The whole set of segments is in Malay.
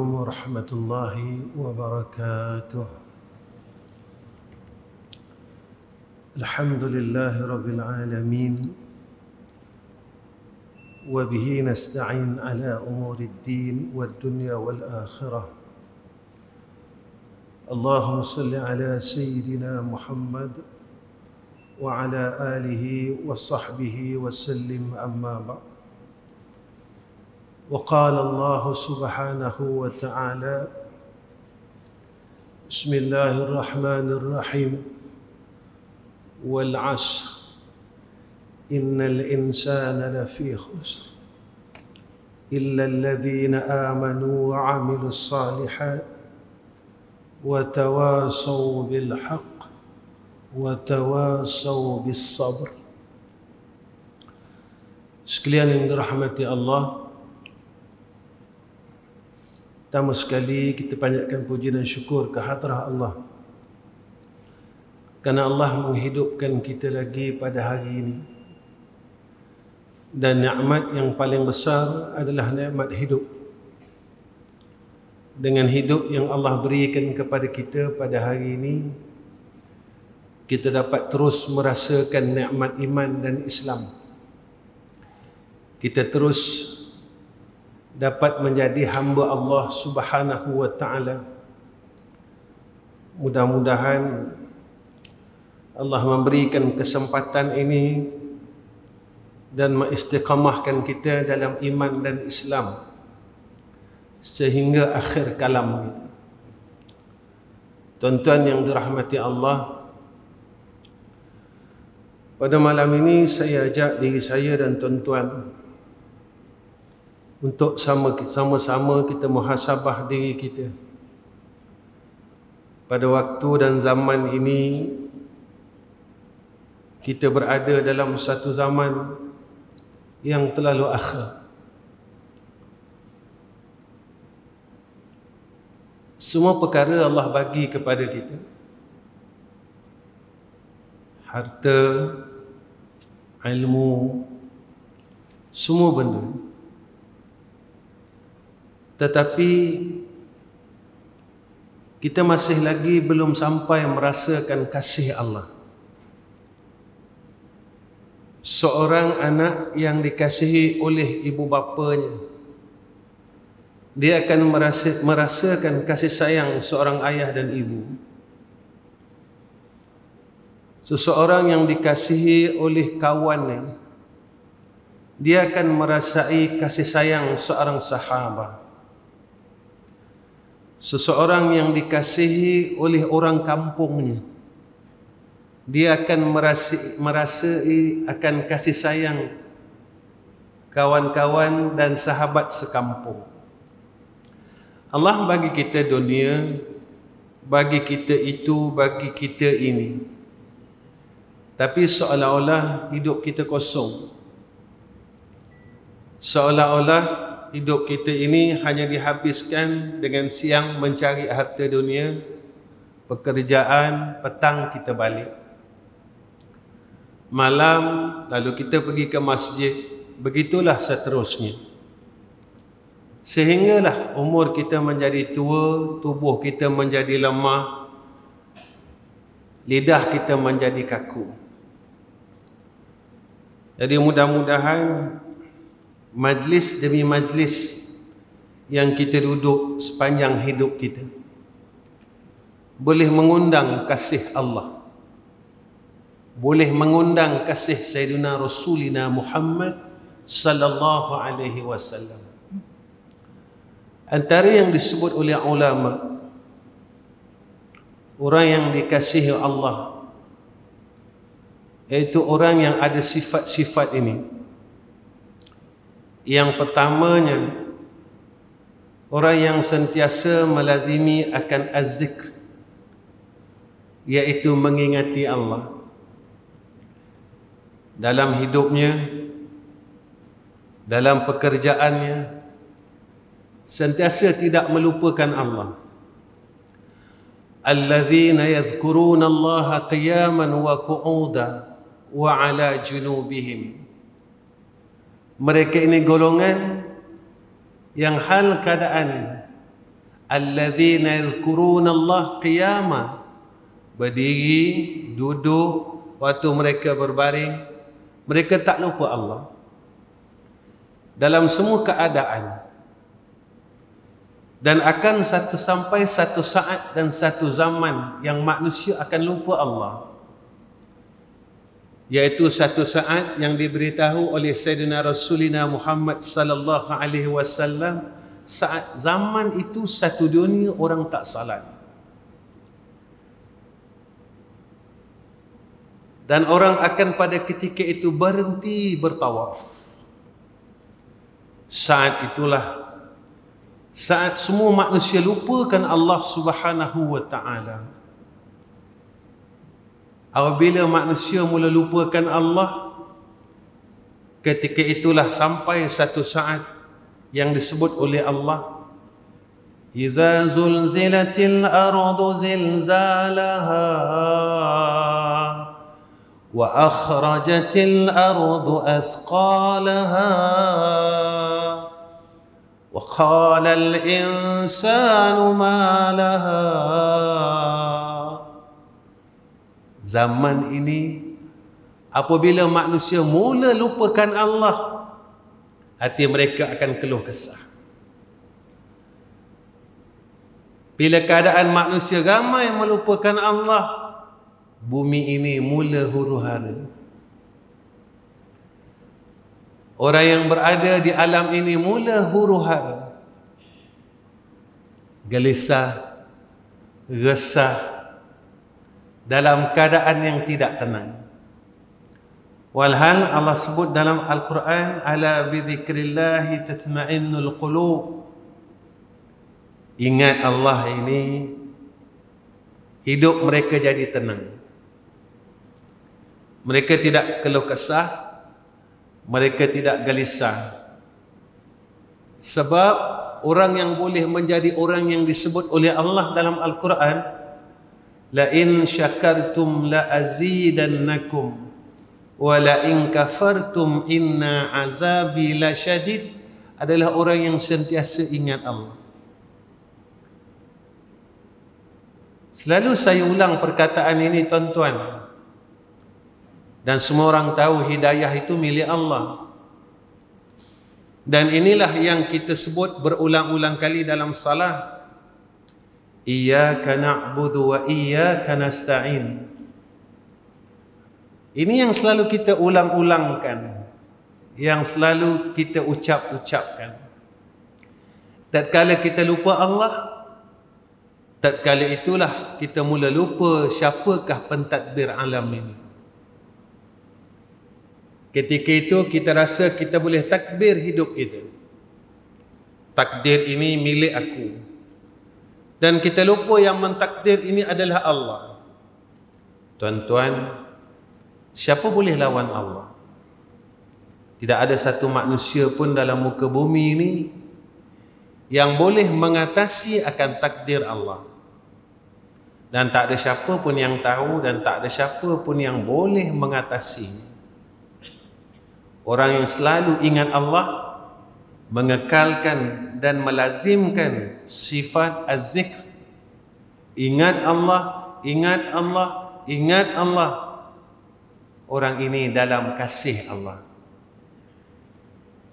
عليكم ورحمة الله وبركاته. الحمد لله رب العالمين، وبه نستعين على أمور الدين والدنيا والآخرة. اللهم صل على سيدنا محمد وعلى آله وصحبه وسلم، أما بعد. وقال الله سبحانه وتعالى: بسم الله الرحمن الرحيم، والعصر إن الإنسان لفي خسر إلا الذين آمنوا وعملوا الصالحات وتواصوا بالحق وتواصوا بالصبر. Sekalian yang dirahmati Allah, pertama sekali kita panjatkan puji dan syukur ke hadrah Allah kerana Allah menghidupkan kita lagi pada hari ini. Dan nikmat yang paling besar adalah nikmat hidup. Dengan hidup yang Allah berikan kepada kita pada hari ini, kita dapat terus merasakan nikmat iman dan Islam. Kita terus dapat menjadi hamba Allah Subhanahu wa ta'ala. Mudah-mudahan Allah memberikan kesempatan ini dan mengistiqamahkan kita dalam iman dan Islam sehingga akhir kalam. Tuan-tuan yang dirahmati Allah, pada malam ini saya ajak diri saya dan tuan-tuan untuk sama-sama kita muhasabah diri kita. Pada waktu dan zaman ini, kita berada dalam satu zaman yang terlalu akhir. Semua perkara Allah bagi kepada kita. Harta, ilmu, semua benda. Tetapi kita masih lagi belum sampai merasakan kasih Allah. Seorang anak yang dikasihi oleh ibu bapanya, dia akan merasakan kasih sayang seorang ayah dan ibu. Seseorang yang dikasihi oleh kawannya, dia akan merasai kasih sayang seorang sahabat. Seseorang yang dikasihi oleh orang kampungnya, dia akan merasai akan kasih sayang kawan-kawan dan sahabat sekampung. Allah bagi kita dunia, bagi kita itu, bagi kita ini. Tapi seolah-olah hidup kita kosong. Seolah-olah hidup kita ini hanya dihabiskan dengan siang mencari harta dunia, pekerjaan, petang kita balik. Malam lalu kita pergi ke masjid, begitulah seterusnya. Sehinggalah umur kita menjadi tua, tubuh kita menjadi lemah, lidah kita menjadi kaku. Jadi mudah-mudahan majlis demi majlis yang kita duduk sepanjang hidup kita boleh mengundang kasih Allah, boleh mengundang kasih Sayyidina Rasulina Muhammad sallallahu alaihi wasallam. Antara yang disebut oleh ulama, orang yang dikasihi Allah, iaitu orang yang ada sifat-sifat ini. Yang pertamanya, orang yang sentiasa melazimi akan az-zikr, iaitu mengingati Allah. Dalam hidupnya, dalam pekerjaannya, sentiasa tidak melupakan Allah. Allazina yadhkuruna Allah qiyaman wa qu'udan wa ala junubihim. Mereka ini golongan yang hal keadaan alladzina yadhkuruna Allah qiyama, berdiri, duduk, waktu mereka berbaring, mereka tak lupa Allah dalam semua keadaan. Dan akan sampai satu saat dan satu zaman yang manusia akan lupa Allah, iaitu satu saat yang diberitahu oleh Sayyidina Rasulina Muhammad sallallahu alaihi wasallam, saat zaman itu satu dunia orang tak salat, dan orang akan pada ketika itu berhenti bertawaf. Saat itulah saat semua manusia lupakan Allah Subhanahu wa ta'ala. Apabila manusia mula lupakan Allah, ketika itulah sampai satu saat yang disebut oleh Allah, iza zulzilatil ardu zilzalaha wa akhrajatil ardu athqalaha wa qala al-insanu ma laha. Zaman ini apabila manusia mula lupakan Allah, hati mereka akan keluh kesah. Bila keadaan manusia ramai melupakan Allah, bumi ini mula huru-hara. Orang yang berada di alam ini mula huru-hara, gelisah, resah, dalam keadaan yang tidak tenang. Walhal Allah sebut dalam Al-Quran, ala bidzikrillahi tatma'innul qulub. Ingat Allah ini, hidup mereka jadi tenang. Mereka tidak keluh kesah, mereka tidak gelisah. Sebab orang yang boleh menjadi orang yang disebut oleh Allah dalam Al-Quran, la in syakartum la azidannakum wa la in kafartum inna azabi la syadid, adalah orang yang sentiasa ingat Allah. Selalu saya ulang perkataan ini, tuan-tuan, dan semua orang tahu hidayah itu milik Allah. Dan inilah yang kita sebut berulang-ulang kali dalam salat, iyyaka na'budu wa iyyaka nasta'in. Ini yang selalu kita ulang-ulangkan, yang selalu kita ucap-ucapkan. Tatkala kita lupa Allah, tatkala itulah kita mula lupa siapakah pentadbir alam ini. Ketika itu kita rasa kita boleh takbir hidup kita. Takdir ini milik aku. Dan kita lupa yang mentakdir ini adalah Allah. Tuan-tuan, siapa boleh lawan Allah? Tidak ada satu manusia pun dalam muka bumi ini yang boleh mengatasi akan takdir Allah. Dan tak ada siapa pun yang tahu, dan tak ada siapa pun yang boleh mengatasi. Orang yang selalu ingat Allah, mengekalkan dan melazimkan sifat az-zikr. Ingat Allah, ingat Allah, ingat Allah. Orang ini dalam kasih Allah.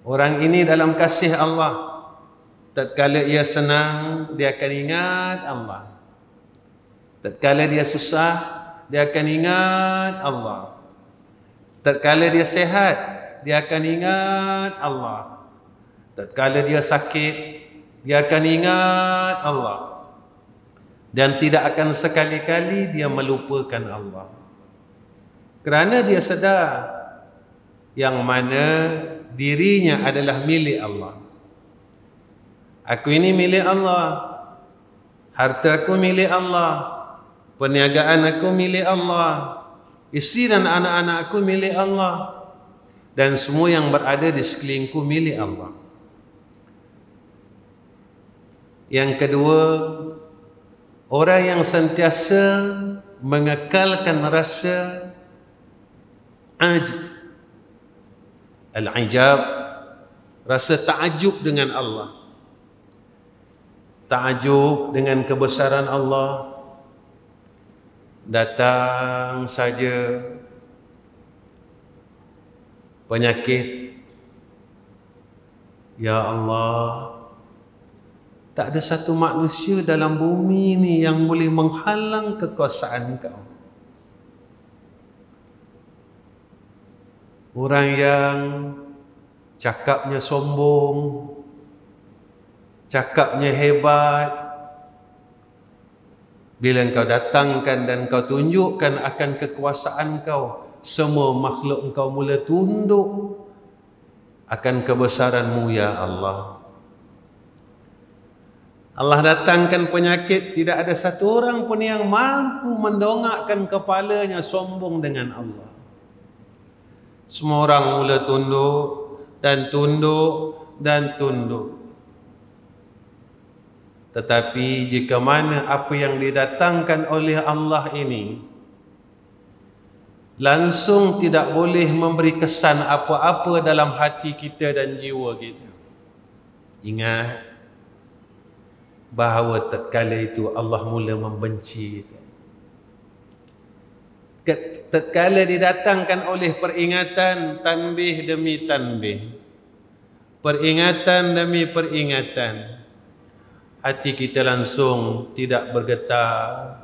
Orang ini dalam kasih Allah. Tatkala ia senang, dia akan ingat Allah. Tatkala dia susah, dia akan ingat Allah. Tatkala dia sehat, dia akan ingat Allah. Tatkala dia sakit, dia akan ingat Allah. Dan tidak akan sekali-kali dia melupakan Allah. Kerana dia sedar yang mana dirinya adalah milik Allah. Aku ini milik Allah, harta aku milik Allah, perniagaan aku milik Allah, isteri dan anak-anak aku milik Allah, dan semua yang berada di sekelilingku milik Allah. Yang kedua, orang yang sentiasa mengekalkan rasa al-ijab, rasa takjub dengan Allah. Ta'ajub dengan kebesaran Allah. Datang saja penyakit. Ya Allah, tak ada satu manusia dalam bumi ni yang boleh menghalang kekuasaan Kau. Orang yang cakapnya sombong, cakapnya hebat, bila Engkau datangkan dan Kau tunjukkan akan kekuasaan Kau, semua makhluk Engkau mula tunduk akan kebesaran-Mu, ya Allah. Allah datangkan penyakit, tidak ada satu orang pun yang mampu mendongakkan kepalanya sombong dengan Allah. Semua orang mula tunduk dan tunduk dan tunduk. Tetapi jika mana apa yang didatangkan oleh Allah ini langsung tidak boleh memberi kesan apa-apa dalam hati kita dan jiwa kita, ingat bahawa tatkala itu Allah mula membenci kita. Tatkala didatangkan oleh peringatan, tanbih demi tanbih, peringatan demi peringatan, hati kita langsung tidak bergetar,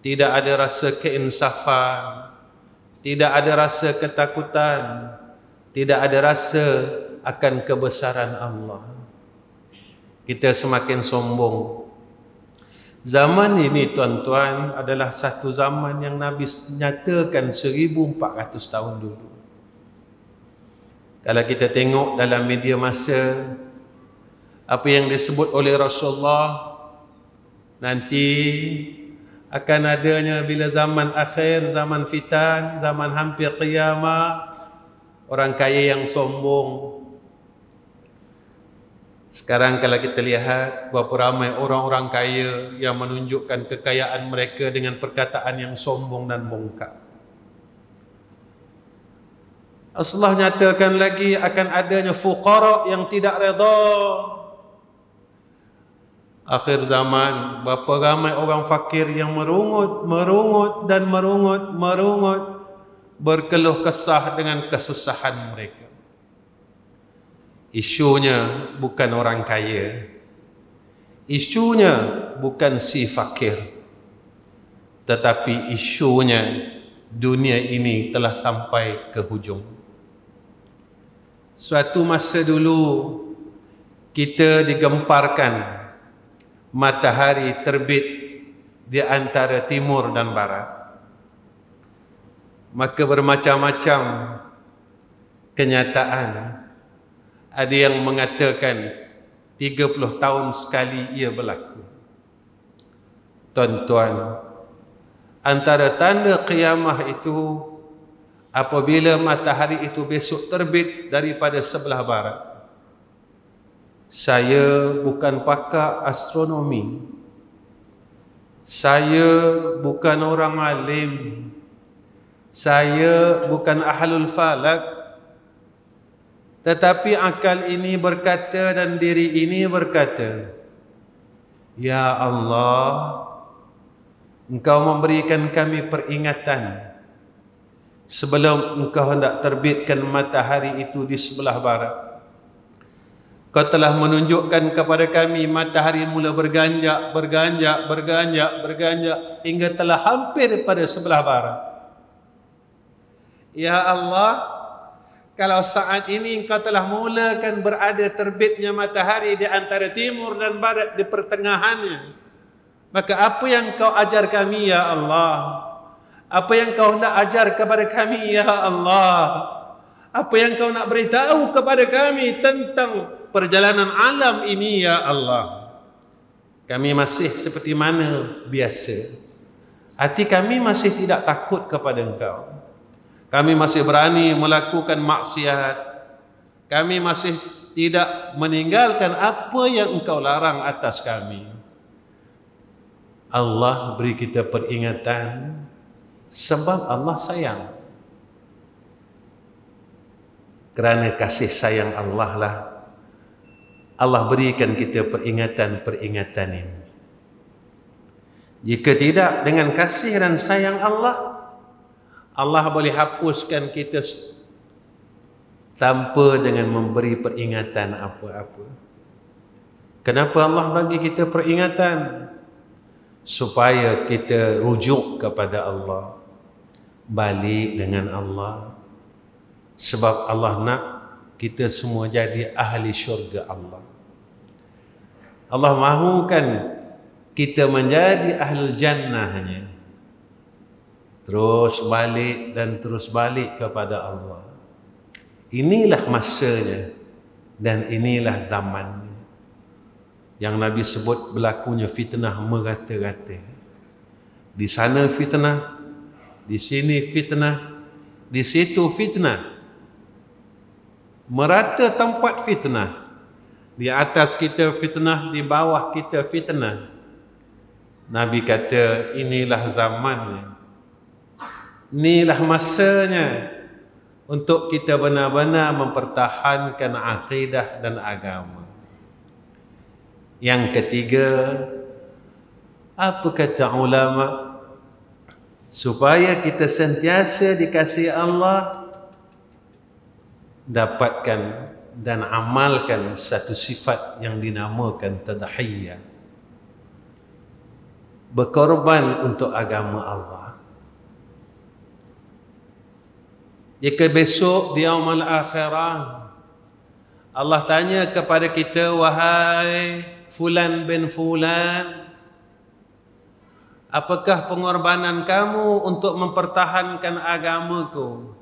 tidak ada rasa keinsafan, tidak ada rasa ketakutan, tidak ada rasa akan kebesaran Allah. Kita semakin sombong. Zaman ini tuan-tuan adalah satu zaman yang Nabi nyatakan 1400 tahun dulu. Kalau kita tengok dalam media masa, apa yang disebut oleh Rasulullah, nanti akan adanya bila zaman akhir, zaman fitan, zaman hampir qiyamah, orang kaya yang sombong. Sekarang kalau kita lihat berapa ramai orang-orang kaya yang menunjukkan kekayaan mereka dengan perkataan yang sombong dan bongkak. Rasulullah nyatakan lagi akan adanya fuqara yang tidak redha. Akhir zaman, berapa ramai orang fakir yang merungut dan merungut, berkeluh kesah dengan kesusahan mereka. Isunya bukan orang kaya, isunya bukan si fakir, tetapi isunya dunia ini telah sampai ke hujung. Suatu masa dulu kita digemparkan matahari terbit di antara timur dan barat, maka bermacam-macam kenyataan. Ada yang mengatakan 30 tahun sekali ia berlaku. Tuan-tuan, antara tanda qiyamah itu apabila matahari itu besok terbit daripada sebelah barat. Saya bukan pakar astronomi, saya bukan orang alim, saya bukan ahlul falak, tetapi akal ini berkata dan diri ini berkata, ya Allah, Engkau memberikan kami peringatan sebelum Engkau hendak terbitkan matahari itu di sebelah barat. Kau telah menunjukkan kepada kami matahari mula berganjak hingga telah hampir pada sebelah barat. Ya Allah, kalau saat ini Engkau telah mulakan berada terbitnya matahari di antara timur dan barat, di pertengahannya, maka apa yang Kau ajar kami, ya Allah? Apa yang Kau nak ajar kepada kami, ya Allah? Apa yang Kau nak beritahu kepada kami tentang perjalanan alam ini, ya Allah? Kami masih seperti mana biasa. Hati kami masih tidak takut kepada Engkau. Kami masih berani melakukan maksiat. Kami masih tidak meninggalkan apa yang Engkau larang atas kami. Allah beri kita peringatan sebab Allah sayang. Kerana kasih sayang Allah lah Allah berikan kita peringatan-peringatan ini. Jika tidak, dengan kasih dan sayang Allah, Allah boleh hapuskan kita tanpa dengan memberi peringatan apa-apa. Kenapa Allah bagi kita peringatan? Supaya kita rujuk kepada Allah, balik dengan Allah. Sebab Allah nak kita semua jadi ahli syurga Allah. Allah mahukan kita menjadi ahli jannahnya. Terus balik dan terus balik kepada Allah. Inilah masanya dan inilah zamannya. Yang Nabi sebut berlakunya fitnah merata-rata. Di sana fitnah, di sini fitnah, di situ fitnah. Merata tempat fitnah. Di atas kita fitnah, di bawah kita fitnah. Nabi kata inilah zamannya. Inilah masanya untuk kita benar-benar mempertahankan akidah dan agama. Yang ketiga, apa kata ulama? Supaya kita sentiasa dikasihi Allah, dapatkan dan amalkan satu sifat yang dinamakan tadhiyah, berkorban untuk agama Allah. Jika besok di yaumul akhirah Allah tanya kepada kita, wahai Fulan bin Fulan, apakah pengorbanan kamu untuk mempertahankan agamaku?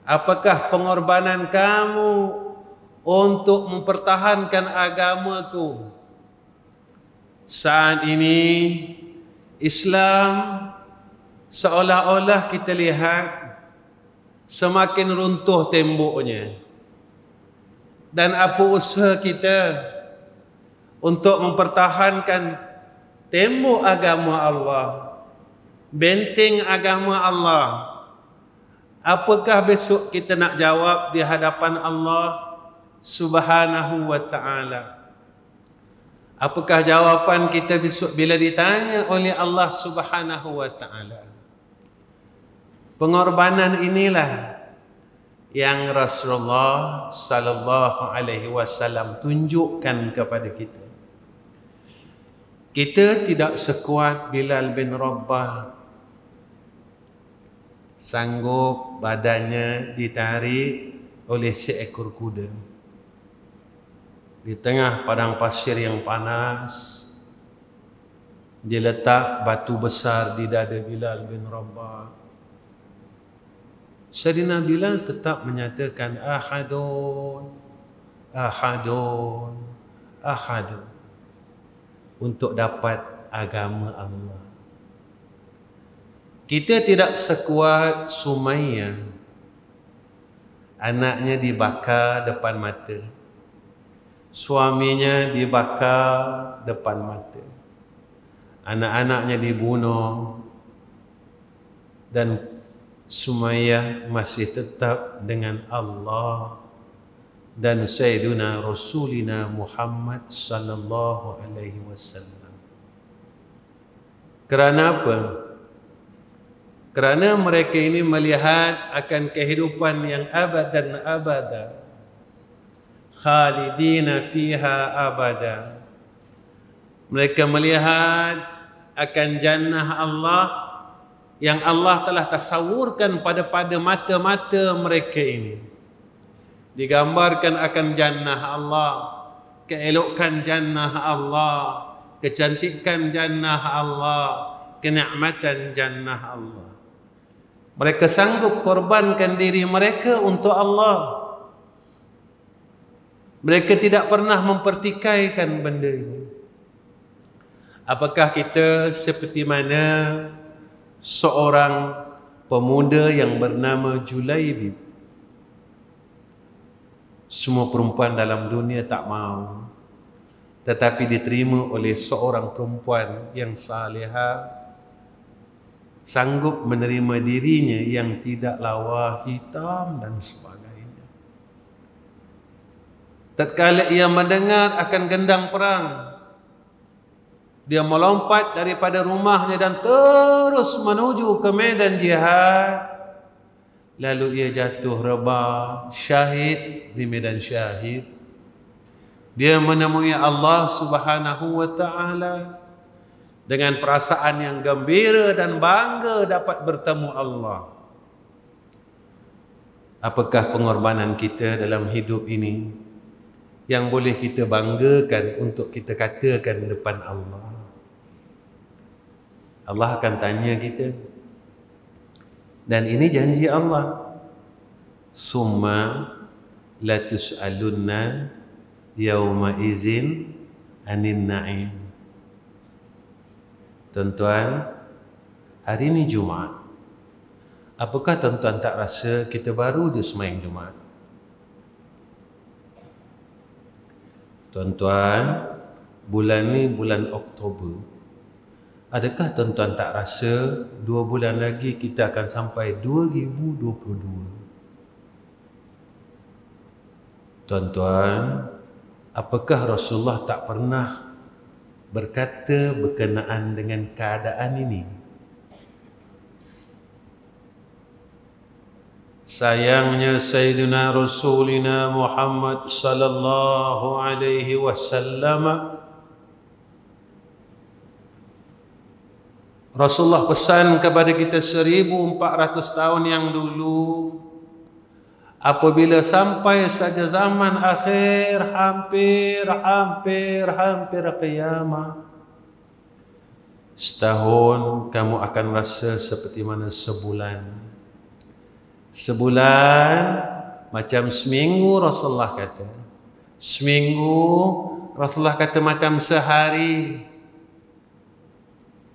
Apakah pengorbanan kamu untuk mempertahankan agamaku? Saat ini Islam seolah-olah kita lihat semakin runtuh temboknya. Dan apa usaha kita untuk mempertahankan tembok agama Allah, benteng agama Allah? Apakah besok kita nak jawab di hadapan Allah Subhanahu wa ta'ala? Apakah jawapan kita besok bila ditanya oleh Allah Subhanahu wa ta'ala? Pengorbanan inilah yang Rasulullah sallallahu alaihi wasallam tunjukkan kepada kita. Kita tidak sekuat Bilal bin Rabah, sanggup badannya ditarik oleh seekor kuda di tengah padang pasir yang panas. Dia letak batu besar di dada Bilal bin Rabah. Sayyidina Bilal tetap menyatakan ahadun, ahadun, ahadun, untuk dapat agama Allah. Kita tidak sekuat Sumayyah. Anaknya dibakar depan mata, suaminya dibakar depan mata, anak-anaknya dibunuh, dan Sumayyah masih tetap dengan Allah dan Sayyiduna Rasulina Muhammad sallallahu alaihi wasallam. Kerana apa? Kerana mereka ini melihat akan kehidupan yang abadan abada, khalidina fiha abada. Mereka melihat akan jannah Allah yang Allah telah tasawurkan pada mata-mata mereka ini. Digambarkan akan jannah Allah, keelokan jannah Allah, kecantikan jannah Allah, kenikmatan jannah Allah. Mereka sanggup korbankan diri mereka untuk Allah. Mereka tidak pernah mempertikaikan benda ini. Apakah kita seperti mana seorang pemuda yang bernama Julaibib? Semua perempuan dalam dunia tak mahu, tetapi diterima oleh seorang perempuan yang salihah, sanggup menerima dirinya yang tidak lawa, hitam dan sebagainya. tatkala ia mendengar akan gendang perang, dia melompat daripada rumahnya dan terus menuju ke medan jihad. Lalu ia jatuh rebah, syahid di medan syahid. Dia menemui Allah Subhanahu wa ta'ala dengan perasaan yang gembira dan bangga dapat bertemu Allah. Apakah pengorbanan kita dalam hidup ini yang boleh kita banggakan untuk kita katakan depan Allah? Allah akan tanya kita. Dan ini janji Allah. Summa la tus'alunna yawma izin anin na'im. Tuan-tuan, hari ini Jumaat. Apakah tuan-tuan tak rasa kita baru je sembahyang Jumaat? Tuan-tuan, bulan ni bulan Oktober. Adakah tuan-tuan tak rasa 2 bulan lagi kita akan sampai 2022? Tuan-tuan, apakah Rasulullah tak pernah berkata berkenaan dengan keadaan ini? Sayangnya Sayyidina Rasulina Muhammad sallallahu alaihi wasallam, Rasulullah pesan kepada kita 1400 tahun yang dulu, apabila sampai saja zaman akhir, hampir qiyamah, setahun kamu akan rasa seperti mana sebulan. Sebulan macam seminggu, Rasulullah kata. Seminggu, Rasulullah kata macam sehari.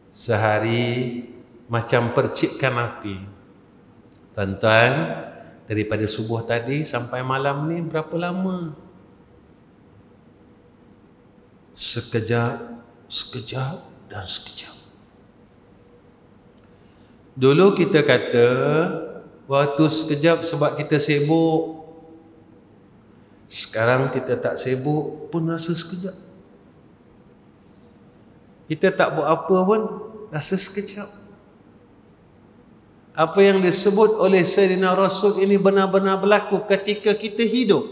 Sehari macam percikan api. Tuan-tuan, daripada subuh tadi sampai malam ni berapa lama? Sekejap, sekejap dan sekejap. Dulu kita kata waktu sekejap sebab kita sibuk. Sekarang kita tak sibuk pun rasa sekejap. Kita tak buat apa pun rasa sekejap. Apa yang disebut oleh Sayyidina Rasul ini benar-benar berlaku ketika kita hidup.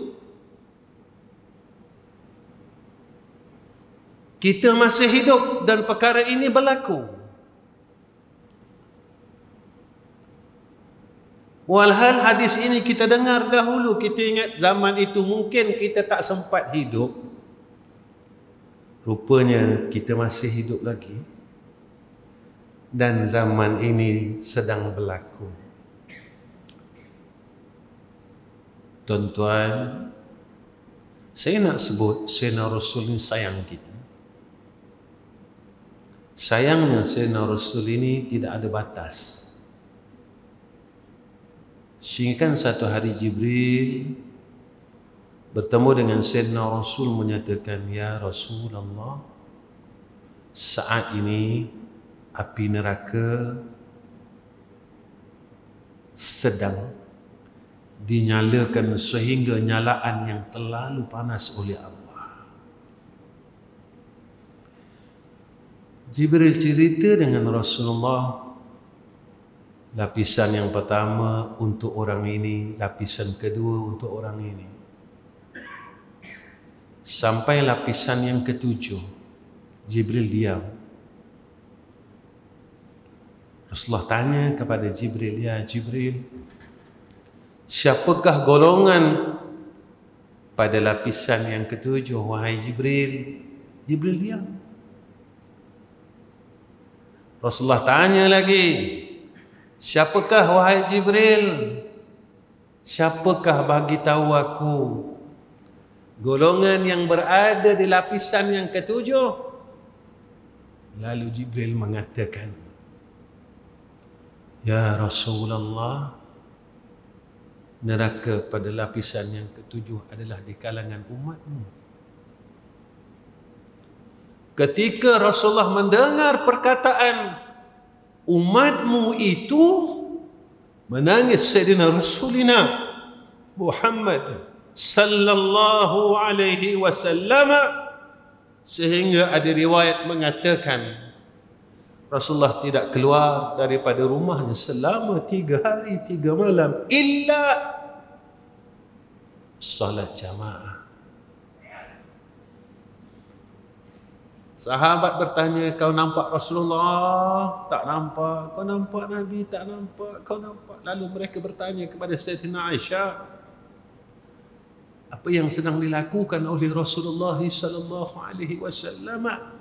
Kita masih hidup dan perkara ini berlaku. Walhal hadis ini kita dengar dahulu, kita ingat zaman itu mungkin kita tak sempat hidup. Rupanya kita masih hidup lagi. Dan zaman ini sedang berlaku. Tuan-tuan, saya nak sebut Sayyidina Rasul ini sayang kita. Sayangnya Sayyidina Rasul ini tidak ada batas. Sehingga kan satu hari Jibril bertemu dengan Sayyidina Rasul menyatakan, "Ya Rasulullah, saat ini api neraka sedang dinyalakan sehingga nyalaan yang terlalu panas oleh Allah." Jibril cerita dengan Rasulullah, lapisan yang pertama untuk orang ini, lapisan kedua untuk orang ini. Sampai lapisan yang ketujuh, Jibril diam. Rasulullah tanya kepada Jibril, "Ya Jibril, siapakah golongan pada lapisan yang ketujuh, wahai Jibril?" Jibril diam. Rasulullah tanya lagi, "Siapakah wahai Jibril? Siapakah bagi tahu aku golongan yang berada di lapisan yang ketujuh?" Lalu Jibril mengatakan, "Ya Rasulullah, neraka pada lapisan yang ketujuh adalah di kalangan umatmu." Ketika Rasulullah mendengar perkataan umatmu itu, menangis Sayyidina Rasulina Muhammad sallallahu alaihi wasallam, sehingga ada riwayat mengatakan Rasulullah tidak keluar daripada rumahnya selama 3 hari 3 malam illa salat jamaah. Sahabat bertanya, kau nampak Rasulullah? Tak nampak. Kau nampak Nabi? Tak nampak. Kau nampak? Lalu mereka bertanya kepada Sayyidatina Aisyah, apa yang sedang dilakukan oleh Rasulullah sallallahu alaihi wasallam?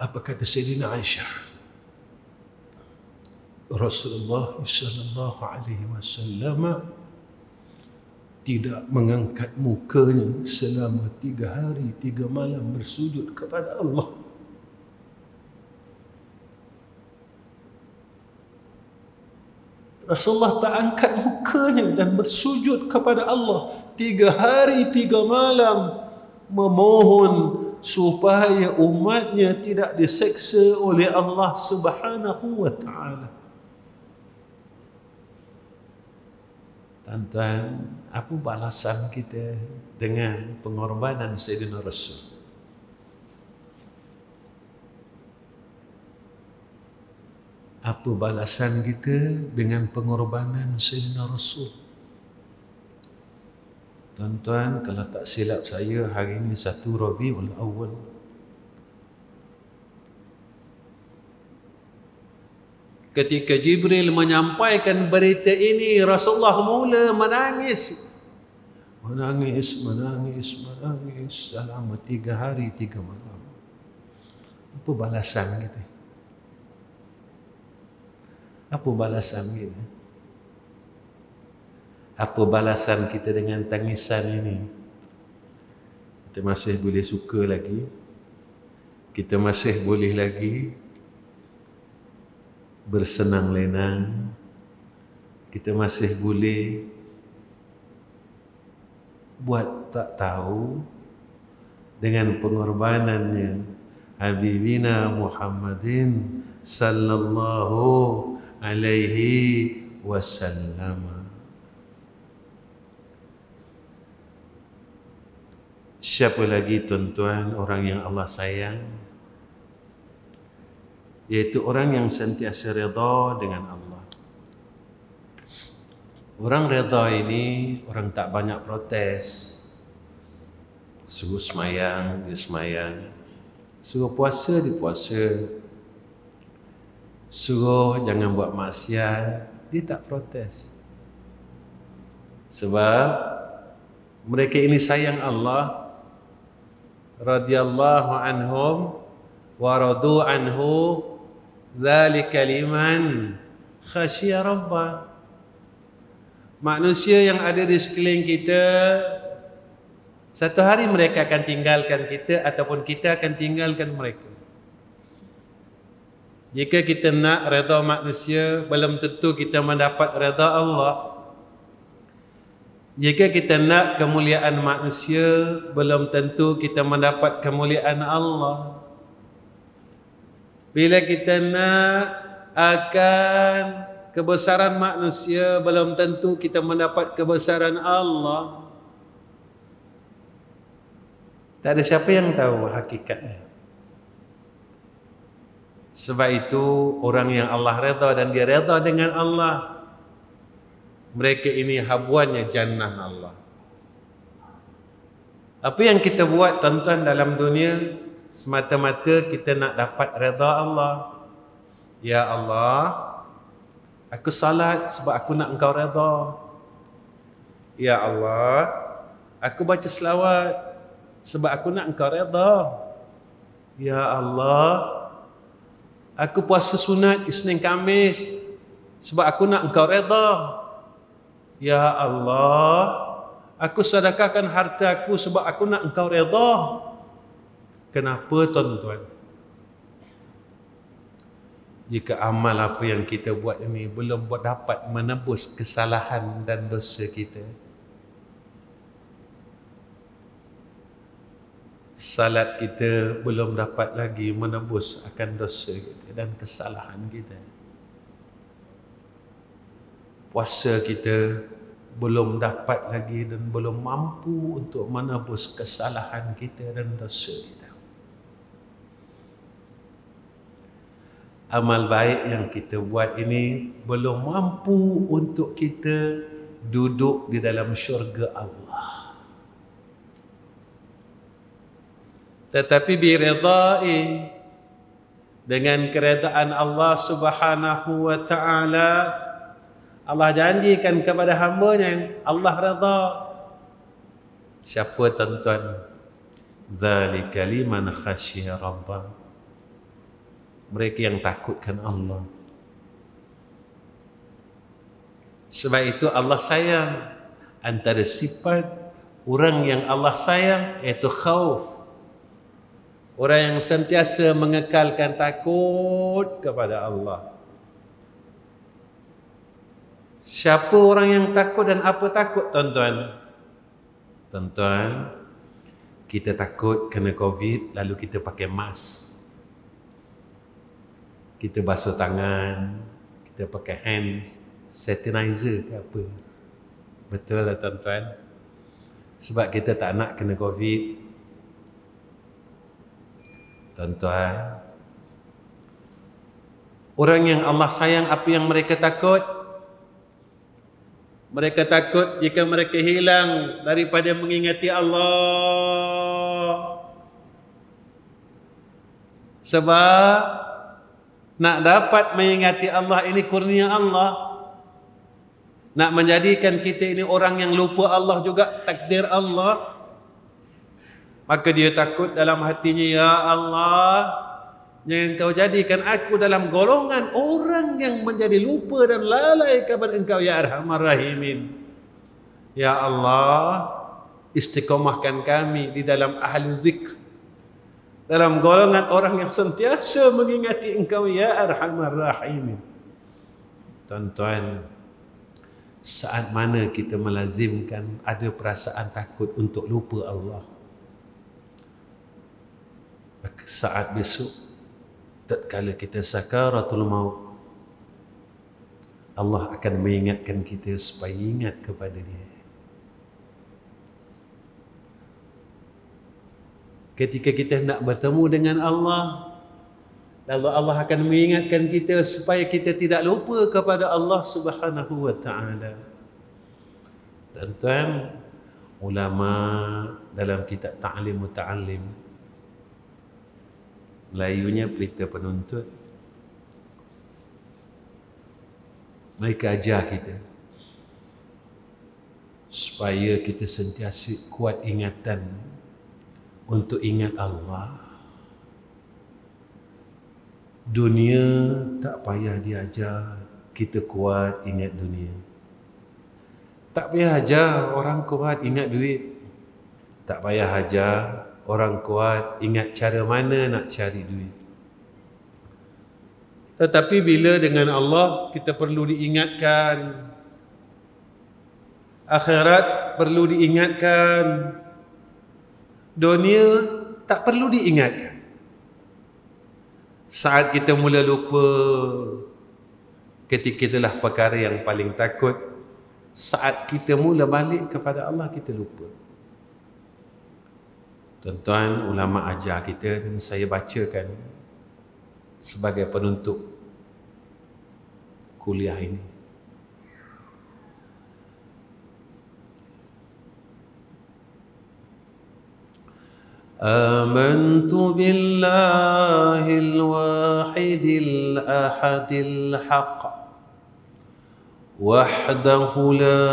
Apa kata Sayyidina Aisyah? Rasulullah sallallahu alaihi wasallam tidak mengangkat mukanya selama 3 hari 3 malam bersujud kepada Allah. Rasulullah tak angkat mukanya dan bersujud kepada Allah 3 hari 3 malam, memohon supaya umatnya tidak diseksa oleh Allah Subhanahu wa ta'ala. Tuan-tuan, apa balasan kita dengan pengorbanan Sayyidina Rasul? Apa balasan kita dengan pengorbanan Sayyidina Rasul? Tuan-tuan, kalau tak silap saya, hari ini 1 Rabiul Awal. Ketika Jibril menyampaikan berita ini, Rasulullah mula menangis. Menangis selama 3 hari 3 malam. Apa balasan kita? Apa balasan kita? Apa balasan kita dengan tangisan ini? Kita masih boleh suka lagi. Kita masih boleh lagi bersenang lenang. Kita masih boleh buat tak tahu dengan pengorbanannya Habibina Muhammadin sallallahu alaihi wasallam. Siapa lagi tuan-tuan orang yang Allah sayang? Iaitu orang yang sentiasa redha dengan Allah. Orang redha ini orang tak banyak protes. Suruh semayang, dia semayang. Suruh puasa, dia puasa. Suruh jangan buat maksiat, dia tak protes. Sebab mereka ini sayang Allah. Radhiyallahu anhum wa radu anhu, dzalika liman khasyiya rabbah. Manusia yang ada di sekeliling kita, satu hari mereka akan tinggalkan kita ataupun kita akan tinggalkan mereka. Jika kita nak redha manusia, belum tentu kita mendapat redha Allah. Jika kita nak kemuliaan manusia, belum tentu kita mendapat kemuliaan Allah. Bila kita nak akan kebesaran manusia, belum tentu kita mendapat kebesaran Allah. Tak ada siapa yang tahu hakikatnya. Sebab itu orang yang Allah redha dan dia redha dengan Allah, mereka ini habuannya jannah Allah. Apa yang kita buat tuan-tuan dalam dunia, semata-mata kita nak dapat redha Allah. Ya Allah, aku salat sebab aku nak engkau redha. Ya Allah, aku baca selawat sebab aku nak engkau redha. Ya Allah, aku puasa sunat Isnin Khamis sebab aku nak engkau redha. Ya Allah, aku sedekahkan harta aku sebab aku nak engkau redha. Kenapa tuan-tuan? Jika amal apa yang kita buat ini belum dapat menebus kesalahan dan dosa kita, salat kita belum dapat lagi menebus akan dosa kita dan kesalahan kita. Puasa kita belum dapat lagi dan belum mampu untuk menebus kesalahan kita dan dosa kita. Amal baik yang kita buat ini belum mampu untuk kita duduk di dalam syurga Allah. Tetapi biridai, dengan keredaan Allah Subhanahu wa ta'ala, Allah janjikan kepada hamba-Nya yang Allah redha. Siapa tuan-tuan? Zalika liman khasyiya rabbah. Mereka yang takutkan Allah. Sebab itu Allah sayang. Antara sifat orang yang Allah sayang iaitu khauf. Orang yang sentiasa mengekalkan takut kepada Allah. Siapa orang yang takut dan apa takut, tuan-tuan? Tuan-tuan, kita takut kena COVID lalu kita pakai mask. Kita basuh tangan, kita pakai hand sanitizer ke apa. Betul lah tuan-tuan. Sebab kita tak nak kena COVID. Tuan-tuan, orang yang Allah sayang, apa yang mereka takut? Mereka takut jika mereka hilang daripada mengingati Allah. Sebab nak dapat mengingati Allah ini kurnia Allah. Nak menjadikan kita ini orang yang lupa Allah juga takdir Allah. Maka dia takut dalam hatinya, ya Allah, jangan Engkau jadikan aku dalam golongan orang yang menjadi lupa dan lalai kepada Engkau, ya Arhamar Rahimin. Ya Allah, istiqomahkan kami di dalam ahli zikr, dalam golongan orang yang sentiasa mengingati Engkau, ya Arhamar Rahimin. Tuan-tuan, saat mana kita melazimkan ada perasaan takut untuk lupa Allah? Saat besok, tatkala kita sakaratul maut, Allah akan mengingatkan kita supaya ingat kepada Dia. Ketika kita nak bertemu dengan Allah, lalu Allah akan mengingatkan kita supaya kita tidak lupa kepada Allah Subhanahu wa ta'ala. Tuan-tuan, ulama dalam kitab Ta'lim Muta'allim, Melayunya pelita penuntut, mereka ajar kita supaya kita sentiasa kuat ingatan untuk ingat Allah. Dunia tak payah diajar kita kuat ingat dunia. Tak payah ajar orang kuat ingat duit. Tak payah ajar orang kuat ingat cara mana nak cari duit. Tetapi bila dengan Allah, kita perlu diingatkan. Akhirat perlu diingatkan. Dunia tak perlu diingatkan. Saat kita mula lupa, ketika itulah perkara yang paling takut. Saat kita mula balik kepada Allah, kita lupa. Tuan-tuan, ulama ajar kita dan saya bacakan sebagai penutup kuliah ini. Amantu billahil wahidil ahadil haqq wahdahu la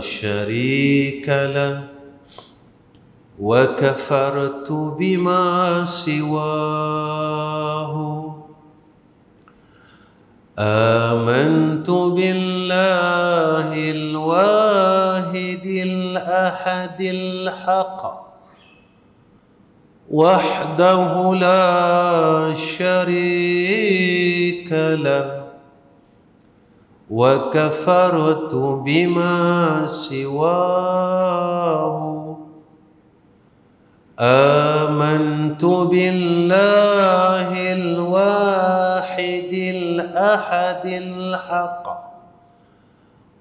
syarika lah وكفرت بما سواه آمنت بالله الواحد الأحد الحق وحده لا شريك له وكفرت بما سواه آمنت بالله الواحد الأحد الحق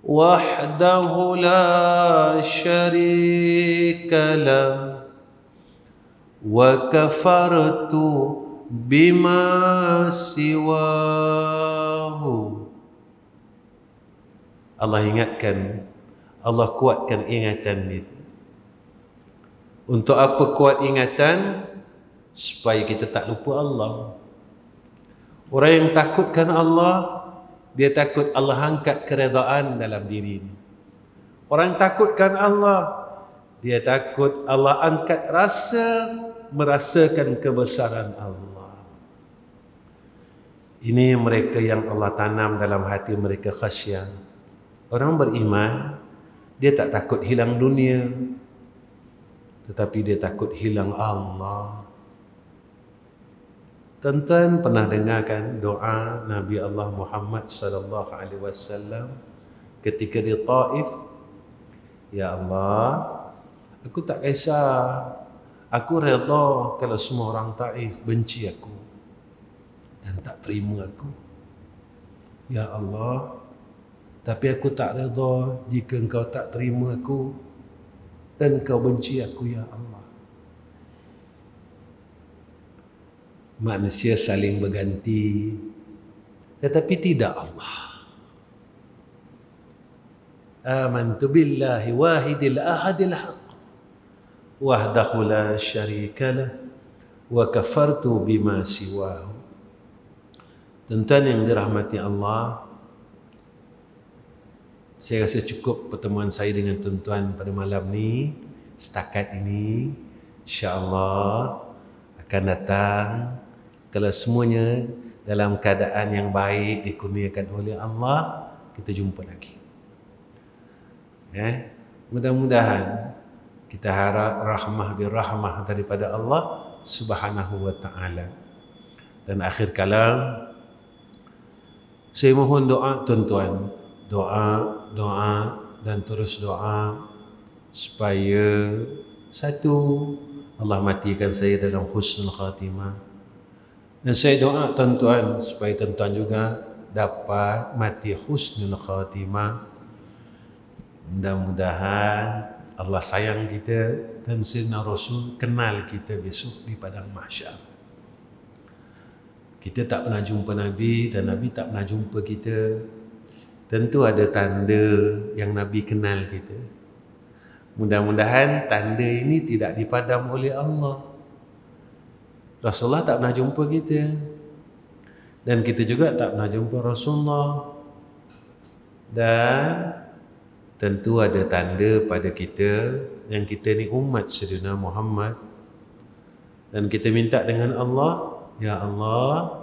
وحده لا شريك له وكفرت بما سواه. Allah ingatkan, Allah kuatkan ingatan itu. Untuk apa kuat ingatan? Supaya kita tak lupa Allah. Orang yang takutkan Allah, dia takut Allah angkat keredaan dalam dirinya. Orang yang takutkan Allah, dia takut Allah angkat merasakan kebesaran Allah. Ini mereka yang Allah tanam dalam hati mereka khasyah. Orang beriman, dia tak takut hilang dunia, tetapi dia takut hilang Allah. Tuan-tuan pernah dengarkan doa Nabi Allah Muhammad sallallahu alaihi wasallam ketika di Taif? Ya Allah, aku tak kisah, aku redha kalau semua orang Taif benci aku dan tak terima aku. Ya Allah, tapi aku tak redha jika engkau tak terima aku dan kau benci aku, ya Allah. Manusia saling berganti, tetapi tidak Allah. Amantu billahi wahidil ahadil haq wahdahu la syarika lah wa kafartu bima siwahu. Tuan-tuan yang dirahmati Allah, saya rasa cukup pertemuan saya dengan tuan-tuan pada malam ni. Setakat ini, insya-Allah akan datang kalau semuanya dalam keadaan yang baik dikurniakan oleh Allah, kita jumpa lagi. Mudah-mudahan kita harap rahmah birahmah daripada Allah Subhanahu wa taala. Dan akhir kalam, saya mohon doa tuan-tuan, doa dan terus doa supaya satu, Allah matikan saya dalam husnul khatimah. Dan saya doa tuan-tuan supaya tuan-tuan juga dapat mati husnul khatimah. Mudah-mudahan Allah sayang kita dan Sayyidina Rasul kenal kita besok di padang mahsyar. Kita tak pernah jumpa Nabi dan Nabi tak pernah jumpa kita. Tentu ada tanda yang Nabi kenal kita. Mudah-mudahan tanda ini tidak dipadam oleh Allah. Rasulullah tak pernah jumpa kita, dan kita juga tak pernah jumpa Rasulullah. Dan tentu ada tanda pada kita yang kita ni umat Sayyidina Muhammad. Dan kita minta dengan Allah, ya Allah,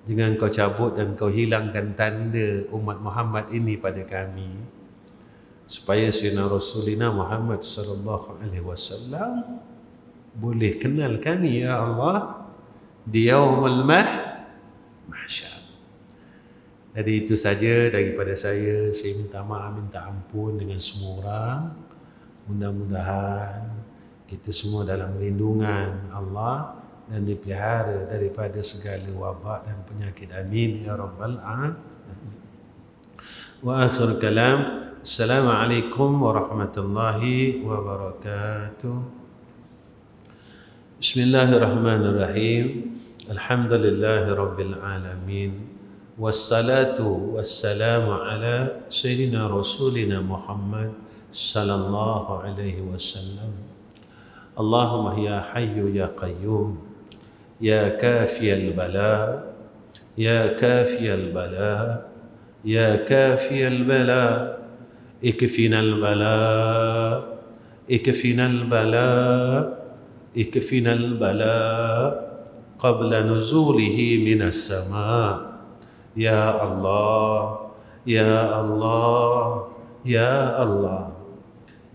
jangan kau cabut dan kau hilangkan tanda umat Muhammad ini pada kami, supaya Sayyidina Rasulina Muhammad sallallahu alaihi wasallam boleh kenal kami, ya Allah, di yaumul mahsyar. Jadi itu saja daripada saya. Saya minta maaf, minta ampun dengan semua orang. Mudah-mudahan kita semua dalam lindungan Allah dan dipelihara daripada segala wabak dan penyakit. Amin ya rabbal alamin. Wa akhir kalam, assalamualaikum warahmatullahi wabarakatuh. Bismillahirrahmanirrahim. Alhamdulillahi rabbil alamin. Wassalatu wassalamu ala sayyidina rasulina Muhammad sallallahu alaihi wasallam. Allahumma ya hayyu ya qayyum, ya kafiyal bala, ya kafiyal bala, ya kafiyal bala, ikfinal bala, ikfinal bala, ikfinal bala qabla nuzulihi minas sama. Ya Allah, ya Allah, ya Allah,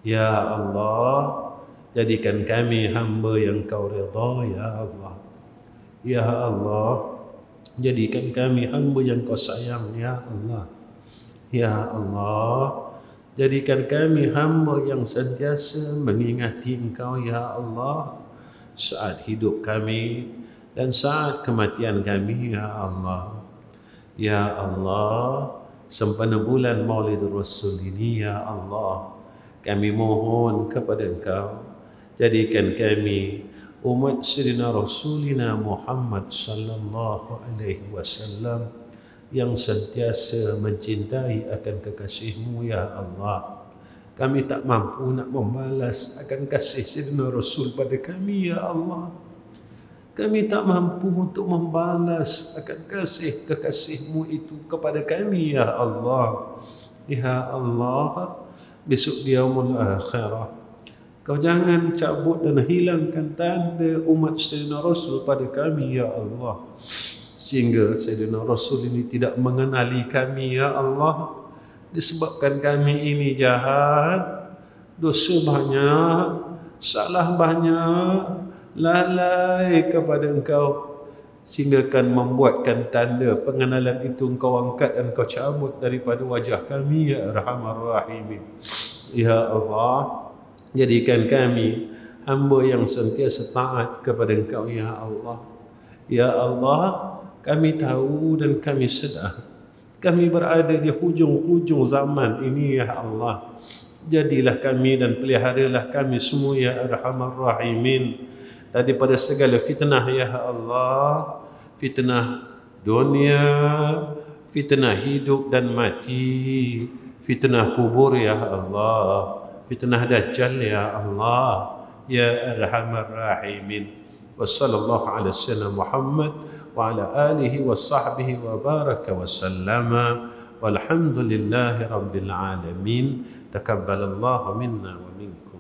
ya Allah, jadikan kami hamba yang kau redha, ya Allah. Ya Allah, jadikan kami hamba yang kau sayang, ya Allah. Ya Allah, jadikan kami hamba yang sentiasa mengingati Engkau, ya Allah. saat hidup kami dan saat kematian kami, ya Allah. Ya Allah, sempena bulan Maulid Rasul ini, ya Allah, kami mohon kepada Engkau, jadikan kami umat Sayyidina Rasulina Muhammad sallallahu alaihi wasallam yang sentiasa mencintai akan kekasih-Mu, ya Allah. Kami tak mampu nak membalas akan kasih Sayyidina Rasul pada kami, ya Allah. Kami tak mampu untuk membalas akan kasih kekasih-Mu itu kepada kami, ya Allah. Ya Allah, besok di yaumul akhirah, Kau jangan cabut dan hilangkan tanda umat Sayyidina Rasul pada kami, ya Allah. Sehingga Sayyidina Rasul ini tidak mengenali kami, ya Allah. Disebabkan kami ini jahat, dosa banyak, salah banyak, lalai kepada Engkau, sehingga kan membuatkan tanda pengenalan itu Engkau angkat dan Engkau cabut daripada wajah kami, ya Arhamar Rahimin. Ya Allah, jadikan kami hamba yang sentiasa taat kepada Engkau, ya Allah. Ya Allah, kami tahu dan kami sedar kami berada di hujung-hujung zaman ini, ya Allah. Jadilah kami dan peliharalah kami semua, ya Arhamar Rahimin, daripada segala fitnah, ya Allah. Fitnah dunia, fitnah hidup dan mati, fitnah kubur, ya Allah, fitnah dajjal, ya Allah, ya Arhamar Rahimin. Wa sallallahu ala sayyidina Muhammad wa ala alihi wa sahbihi wa baraka wa sallama walhamdulillahi rabbil alamin. Takabbalallahu minna wa minkum.